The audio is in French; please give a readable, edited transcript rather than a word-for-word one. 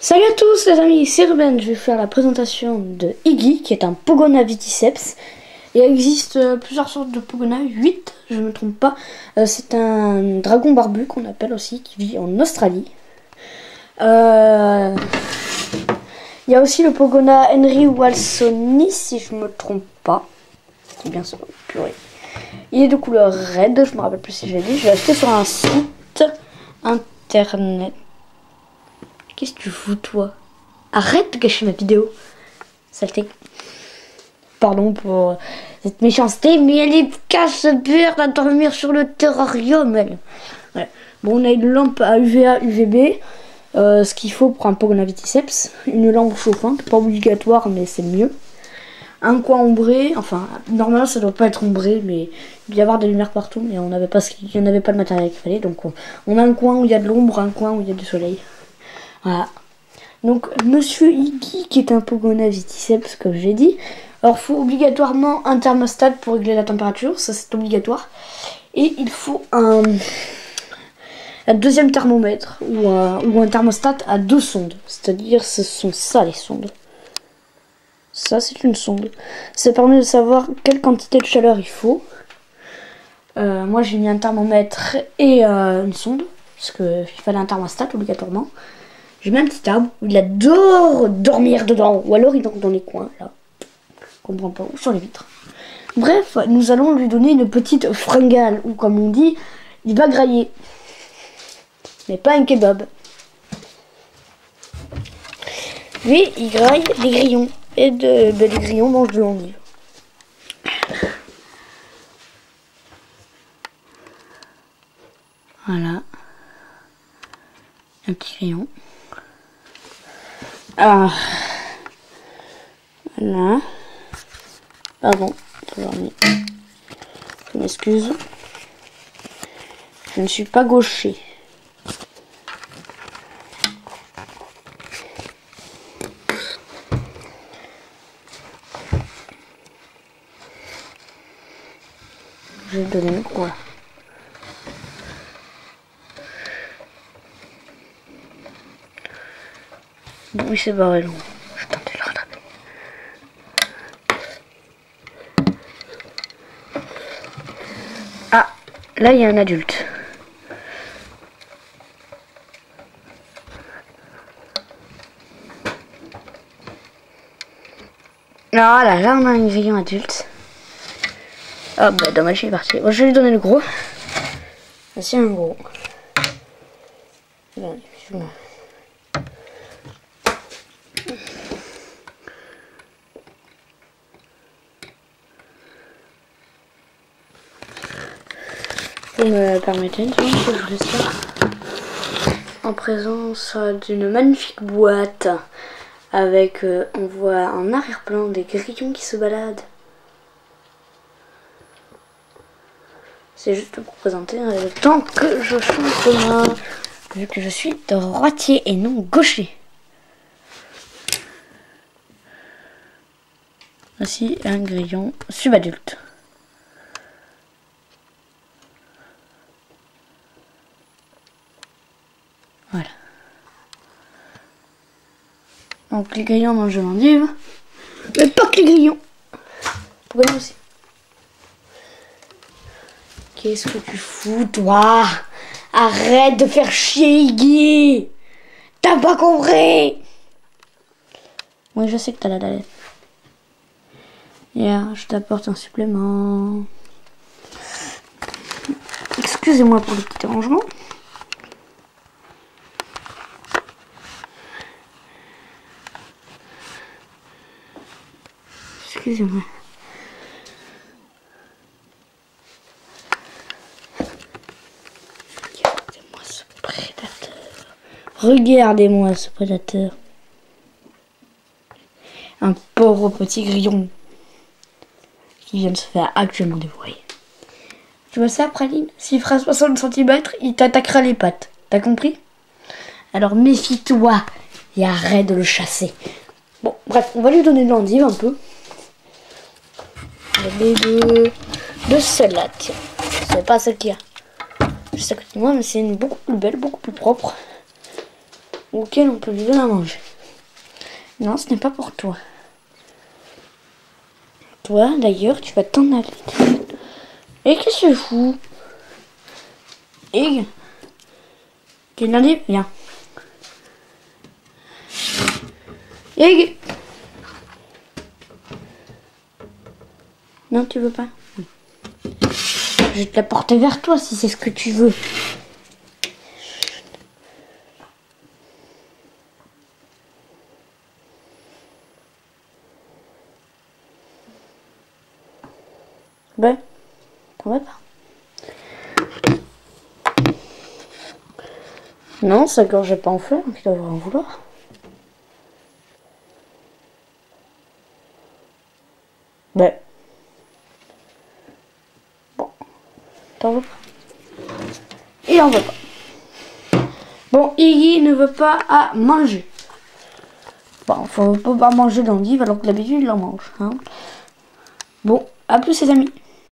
Salut à tous les amis, c'est Ruben. Je vais faire la présentation de Iggy, qui est un Pogona viticeps. Il existe plusieurs sortes de Pogona, 8, je ne me trompe pas. C'est un dragon barbu qu'on appelle aussi, qui vit en Australie. Il y a aussi le Pogona Henry Walsoni, si je me trompe pas. C'est bien ça, purée. Il est de couleur red, je me rappelle plus si j'ai dit. Je l'ai acheté sur un site internet. Qu'est-ce que tu fous, toi? Arrête de gâcher ma vidéo. Saleté. Pardon pour cette méchanceté, mais elle est casse-beurre à dormir sur le terrarium, elle. Voilà. Bon, on a une lampe à UVA, UVB. Ce qu'il faut pour un Pogona viticeps. Une lampe chauffante, pas obligatoire, mais c'est mieux. Un coin ombré, enfin, normalement ça doit pas être ombré, mais il y avoir de la lumière partout, mais on n'avait pas le matériel qu'il fallait, donc on a un coin où il y a de l'ombre, un coin où il y a du soleil. Voilà. Donc, Monsieur Iggy, qui est un Pogona viticeps, comme j'ai dit. Alors, il faut obligatoirement un thermostat pour régler la température, ça c'est obligatoire. Et il faut un deuxième thermomètre ou un thermostat à 2 sondes. C'est-à-dire, ce sont ça les sondes. Ça, c'est une sonde. Ça permet de savoir quelle quantité de chaleur il faut. Moi, j'ai mis un thermomètre et une sonde, parce qu'il fallait un thermostat obligatoirement. J'ai mis un petit arbre où il adore dormir dedans. Ou alors il dort dans les coins, là. Je comprends pas. Ou sur les vitres. Bref, nous allons lui donner une petite fringale. Ou comme on dit, il va grailler. Mais pas un kebab. Lui, il graille des grillons. Et les grillons mangent de l'endive. Voilà. Un petit grillon. Ah, voilà. Pardon, je m'excuse. Je ne suis pas gaucher. Je vais donner quoi? Oui, c'est barré long. Je tente de le rattraper. Ah, là il y a un adulte. Voilà, là on a un grillon adulte. Ah bah dommage, il est parti. Bon, je vais lui donner le gros. Voici un gros. Bon, vous me permettez une seconde que je laisse ça en présence d'une magnifique boîte avec, on voit en arrière-plan des grillons qui se baladent. C'est juste pour présenter le temps que je change de main, vu que je suis droitier et non gaucher. Voici un grillon subadulte. Voilà. Donc les grillons mangent de l'endive, mais pas que les grillons. Pourquoi aussi? Qu'est-ce que tu fous, toi? Arrête de faire chier, Iggy. T'as pas compris? Oui, je sais que t'as la dalle. Je t'apporte un supplément. Excusez-moi pour le petit dérangement. Excusez-moi. Regardez-moi ce prédateur. Regardez-moi ce prédateur. Un pauvre petit grillon qui vient de se faire actuellement dévorer. Tu vois ça, Praline? S'il fera 60 cm, il t'attaquera les pattes. T'as compris? Alors méfie-toi et arrête de le chasser. Bon, bref, on va lui donner de l'endive un peu. De celle-là, tiens. C'est pas celle qu'il y a juste à côté de moi, mais c'est une beaucoup plus belle, beaucoup plus propre. auquel on peut lui donner à manger. Non, ce n'est pas pour toi. Toi, d'ailleurs, tu vas t'en aller. Et qu'est-ce que je fous? Et Kennedy, viens. Et non, tu veux pas? Je vais te la porter vers toi si c'est ce que tu veux. Ben, t'en vas pas. Non, sa gorge n'est pas en feu, donc il devrait en vouloir. Ben. Bon. T'en veux pas? Il en veut pas. Bon, Iggy ne veut pas à manger. Bon, faut pas manger d'endive alors que d'habitude il en mange. Hein. Bon, à plus les amis.